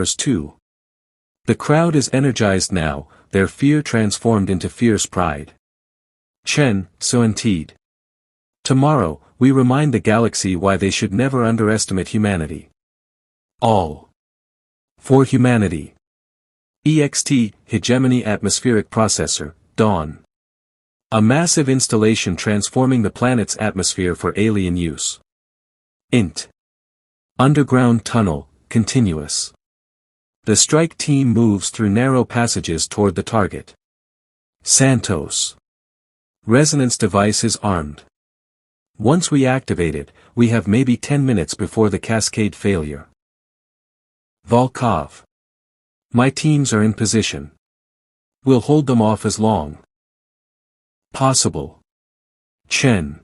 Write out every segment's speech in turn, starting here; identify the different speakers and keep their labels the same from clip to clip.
Speaker 1: Verse 2. The crowd is energized now, their fear transformed into fierce pride. Chen, Suantide. Tomorrow, we remind the galaxy why they should never underestimate humanity. All. For humanity. EXT, Hegemony Atmospheric Processor, Dawn. A massive installation transforming the planet's atmosphere for alien use. INT. Underground tunnel, continuous. The strike team moves through narrow passages toward the target. Santos. Resonance device is armed. Once we activate it, we have maybe 10 minutes before the cascade failure. Volkov. My teams are in position. We'll hold them off as long possible. Chen.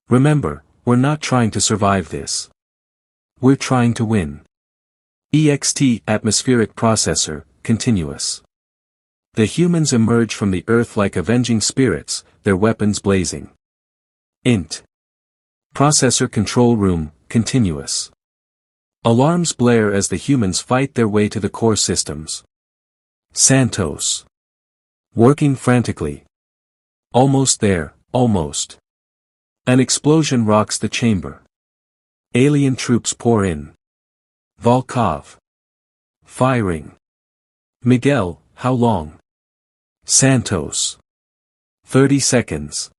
Speaker 1: Remember, we're not trying to survive this. We're trying to win. EXT Atmospheric Processor, continuous. The humans emerge from the earth like avenging spirits, their weapons blazing. INT. Processor Control Room, continuous. Alarms blare as the humans fight their way to the core systems. Santos. Working frantically. Almost there, almost. An explosion rocks the chamber. Alien troops pour in. Volkov. Firing. Miguel, how long? Santos. 30 seconds.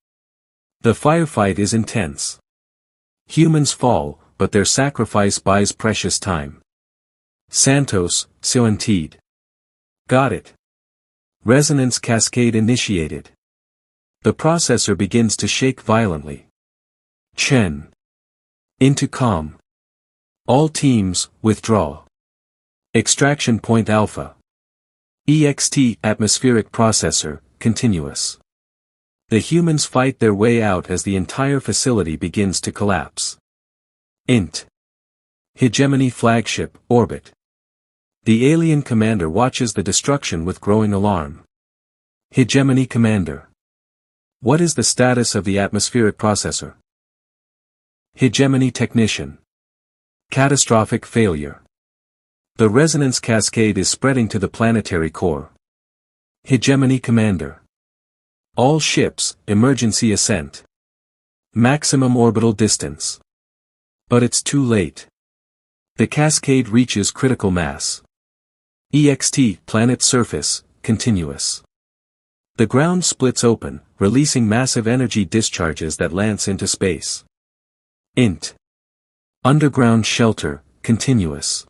Speaker 1: The firefight is intense. Humans fall, but their sacrifice buys precious time. Santos, Suantide. Got it. Resonance cascade initiated. The processor begins to shake violently. Chen. Into calm. All teams, withdraw. Extraction point Alpha. EXT Atmospheric Processor, continuous. The humans fight their way out as the entire facility begins to collapse. INT. Hegemony Flagship, orbit. The alien commander watches the destruction with growing alarm. Hegemony Commander. What is the status of the atmospheric processor? Hegemony Technician. Catastrophic failure. The resonance cascade is spreading to the planetary core. Hegemony Commander. All ships, emergency ascent. Maximum orbital distance. But it's too late. The cascade reaches critical mass. EXT Planet Surface, continuous. The ground splits open, releasing massive energy discharges that lance into space. INT. Underground shelter, continuous.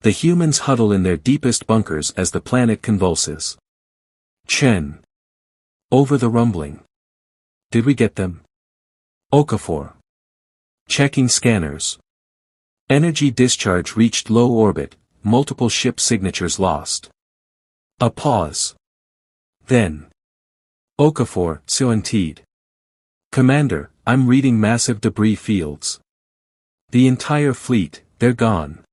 Speaker 1: The humans huddle in their deepest bunkers as the planet convulses. Chen. Over the rumbling. Did we get them? Okafor. Checking scanners. Energy discharge reached low orbit, multiple ship signatures lost. A pause. Then. Okafor, Suantide. Commander, I'm reading massive debris fields. The entire fleet, they're gone.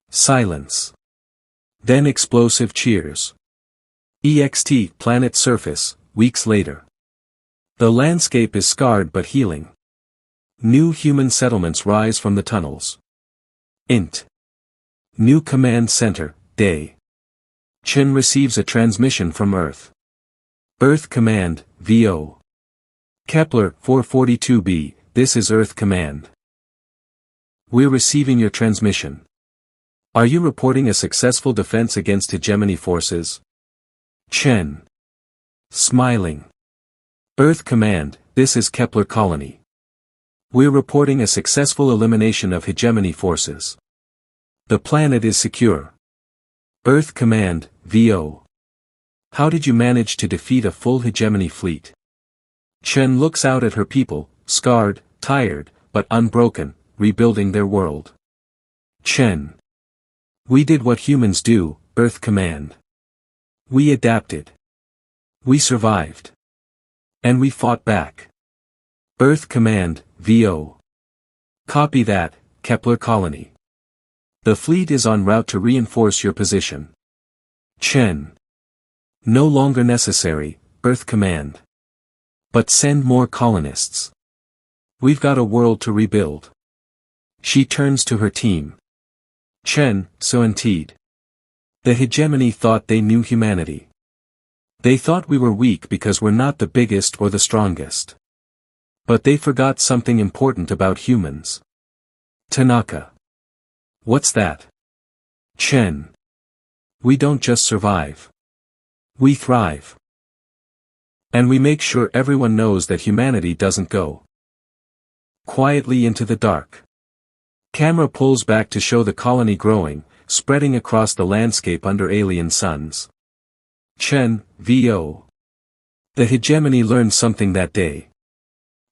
Speaker 1: Silence. Then explosive cheers. EXT Planet Surface, weeks later. The landscape is scarred but healing. New human settlements rise from the tunnels. INT. New Command Center, Day. Chen receives a transmission from Earth. Earth Command, VO. Kepler 442b, this is Earth Command. We're receiving your transmission. Are you reporting a successful defense against hegemony forces? Chen. Smiling. Earth Command, this is Kepler Colony. We're reporting a successful elimination of hegemony forces. The planet is secure. Earth Command, VO. How did you manage to defeat a full hegemony fleet? Chen looks out at her people, scarred, tired, but unbroken, rebuilding their world. Chen. We did what humans do, Earth Command. We adapted. We survived. And we fought back. Earth Command, VO. Copy that, Kepler Colony. The fleet is en route to reinforce your position. Chen. No longer necessary, Earth Command. But send more colonists. We've got a world to rebuild. She turns to her team. Chen, so indeed. The hegemony thought they knew humanity. They thought we were weak because we're not the biggest or the strongest. But they forgot something important about humans. Tanaka. What's that? Chen. We don't just survive. We thrive. And we make sure everyone knows that humanity doesn't go quietly into the dark. Camera pulls back to show the colony growing, spreading across the landscape under alien suns. Chen, VO. The hegemony learned something that day.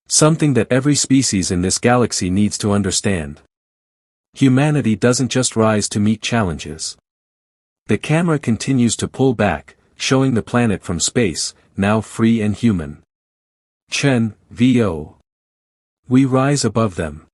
Speaker 1: Something that every species in this galaxy needs to understand. Humanity doesn't just rise to meet challenges. The camera continues to pull back, showing the planet from space, now free and human. Chen, VO. We rise above them.